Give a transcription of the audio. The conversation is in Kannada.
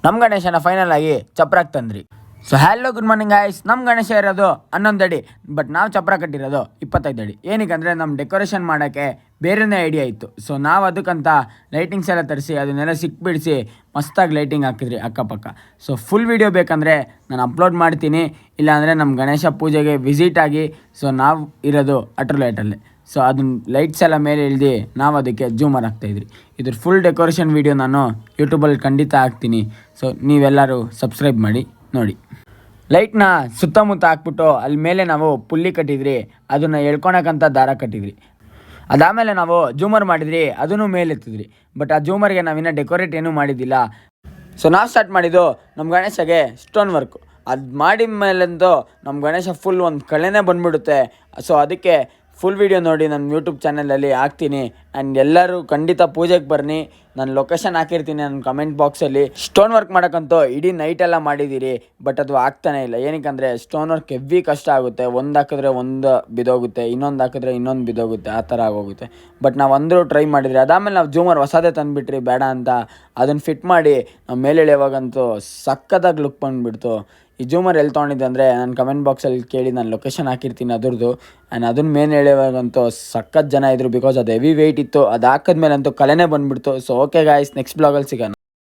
ನಮ್ಮ ಗಣೇಶನ ಫೈನಲ್ ಆಗಿ ಚಪ್ರಾಕ್ ತಂದ್ರಿ. So hello good morning guys. ನಮ್ಮ ಗಣೇಶ ಇರೋದು 11 ಅಡಿ, ಬಟ್ ನಾವು ಚಪ್ರ ಕಟ್ಟಿರೋದು 25 ಅಡಿ. ಏನಕ್ಕೆ ನಮ್ಮ ಡೆಕೋರೇಷನ್ ಮಾಡೋಕ್ಕೆ ಬೇರೆನೇ ಐಡಿಯಾ ಇತ್ತು. ಸೊ ನಾವು ಅದಕ್ಕಂತ ಲೈಟಿಂಗ್ಸ್ ಎಲ್ಲ ತರಿಸಿ ಅದನ್ನೆಲ್ಲ ಸಿಕ್ಬಿಡಿಸಿ ಮಸ್ತಾಗಿ ಲೈಟಿಂಗ್ ಹಾಕಿದ್ರಿ ಅಕ್ಕಪಕ್ಕ. ಸೊ ಫುಲ್ ವೀಡಿಯೋ ಬೇಕಂದರೆ ನಾನು ಅಪ್ಲೋಡ್ ಮಾಡ್ತೀನಿ, ಇಲ್ಲಾಂದರೆ ನಮ್ಮ ಗಣೇಶ ಪೂಜೆಗೆ ವಿಸಿಟ್ ಆಗಿ. ಸೊ ನಾವು ಇರೋದು ಅಟ್ರಲೈಟಲ್ಲೇ. ಸೊ ಅದನ್ನ ಲೈಟ್ಸ್ ಎಲ್ಲ ಮೇಲೆ ಇಳಿದು ನಾವು ಅದಕ್ಕೆ ಜೂಮರ್ ಹಾಕ್ತಾಯಿದ್ರಿ. ಇದ್ರ ಫುಲ್ ಡೆಕೋರೇಷನ್ ವೀಡಿಯೋ ನಾನು ಯೂಟ್ಯೂಬಲ್ಲಿ ಖಂಡಿತ ಹಾಕ್ತೀನಿ. ಸೊ ನೀವೆಲ್ಲರೂ ಸಬ್ಸ್ಕ್ರೈಬ್ ಮಾಡಿ ನೋಡಿ. ಲೈಟ್ನ ಸುತ್ತಮುತ್ತ ಹಾಕ್ಬಿಟ್ಟು ಅಲ್ಲಿ ಮೇಲೆ ನಾವು ಪುಲ್ಲಿ ಕಟ್ಟಿದ್ರಿ, ಅದನ್ನು ಎಳ್ಕೊಳಕ್ಕಂತ ದಾರ ಕಟ್ಟಿದ್ರಿ. ಅದಾದಮೇಲೆ ನಾವು ಜೂಮರ್ ಮಾಡಿದ್ರಿ, ಅದನ್ನು ಮೇಲೆ ಎತ್ತಿದ್ರಿ. ಬಟ್ ಆ ಜೂಮರ್ಗೆ ನಾವಿನ್ನೂ ಡೆಕೋರೇಟ್ ಏನೂ ಮಾಡಿದ್ದಿಲ್ಲ. ಸೊ ನಾವು ಸ್ಟಾರ್ಟ್ ಮಾಡಿದ್ದು ನಮ್ಮ ಗಣೇಶಗೆ ಸ್ಟೋನ್ ವರ್ಕು. ಅದು ಮಾಡಿದ ಮೇಲಂತೂ ನಮ್ಮ ಗಣೇಶ ಫುಲ್ ಒಂದು ಕಳೆನೇ ಬಂದುಬಿಡುತ್ತೆ. ಸೊ ಅದಕ್ಕೆ ಫುಲ್ ವೀಡಿಯೋ ನೋಡಿ ನನ್ನ ಯೂಟ್ಯೂಬ್ ಚಾನಲಲ್ಲಿ ಹಾಕ್ತೀನಿ. ಆ್ಯಂಡ್ ಎಲ್ಲರೂ ಖಂಡಿತ ಪೂಜೆಗೆ ಬನ್ನಿ. ನಾನು ಲೊಕೇಶನ್ ಹಾಕಿರ್ತೀನಿ ನನ್ನ ಕಮೆಂಟ್ ಬಾಕ್ಸಲ್ಲಿ. ಸ್ಟೋನ್ ವರ್ಕ್ ಮಾಡೋಕ್ಕಂತೂ ಇಡೀ ನೈಟೆಲ್ಲ ಮಾಡಿದ್ದೀರಿ, ಬಟ್ ಅದು ಆಗ್ತಾನೇ ಇಲ್ಲ. ಏನಕ್ಕೆ ಸ್ಟೋನ್ ವರ್ಕ್ ಹೆವಿ ಕಷ್ಟ ಆಗುತ್ತೆ. ಒಂದು ಹಾಕಿದ್ರೆ ಒಂದು ಬಿದೋಗುತ್ತೆ, ಇನ್ನೊಂದು ಹಾಕಿದ್ರೆ ಇನ್ನೊಂದು ಬಿದೋಗುತ್ತೆ, ಆ ಥರ ಆಗೋಗುತ್ತೆ. ಬಟ್ ನಾವು ಅಂದರೂ ಟ್ರೈ ಮಾಡಿದ್ರಿ. ಅದಾದಮೇಲೆ ನಾವು ಜೂಮರ್ ಹೊಸದೇ ತಂದುಬಿಟ್ರಿ ಬೇಡ ಅಂತ. ಅದನ್ನು ಫಿಟ್ ಮಾಡಿ ನಾವು ಮೇಲೆ ಇಳಿಯೋವಾಗಂತೂ ಸಕ್ಕತ್ತಾಗಿ ಲುಕ್ ಬಂದುಬಿಡ್ತು. ಈ ಜೂಮರ್ ಎಲ್ಲಿ ತೊಗೊಂಡಿದ್ದೆ ಅಂದರೆ ನಾನು ಕಮೆಂಟ್ ಬಾಕ್ಸಲ್ಲಿ ಕೇಳಿ ನಾನು ಲೊಕೇಶನ್ ಹಾಕಿರ್ತೀನಿ ಅದ್ರದ್ದು. ಆ್ಯಂಡ್ ಅದನ್ನ ಮೇಲೆ ಎಳೆಯುವಾಗಂತೂ ಸಖತ್ ಜನ ಇದ್ದರು, ಬಿಕಾಸ್ ಅದು ಹೆವಿ ವೆಯ್ಟ್ ಇತ್ತು. ಅದು ಹಾಕಿದ್ಮೇಲಂತೂ ಕಲೆನೇ ಬಂದುಬಿಡ್ತು. ಸೊ ಓಕೆ ಗಾಯ್ಸ್, ನೆಕ್ಸ್ಟ್ ಬ್ಲಾಗಲ್ಲಿ ಸಿಗೋಣ.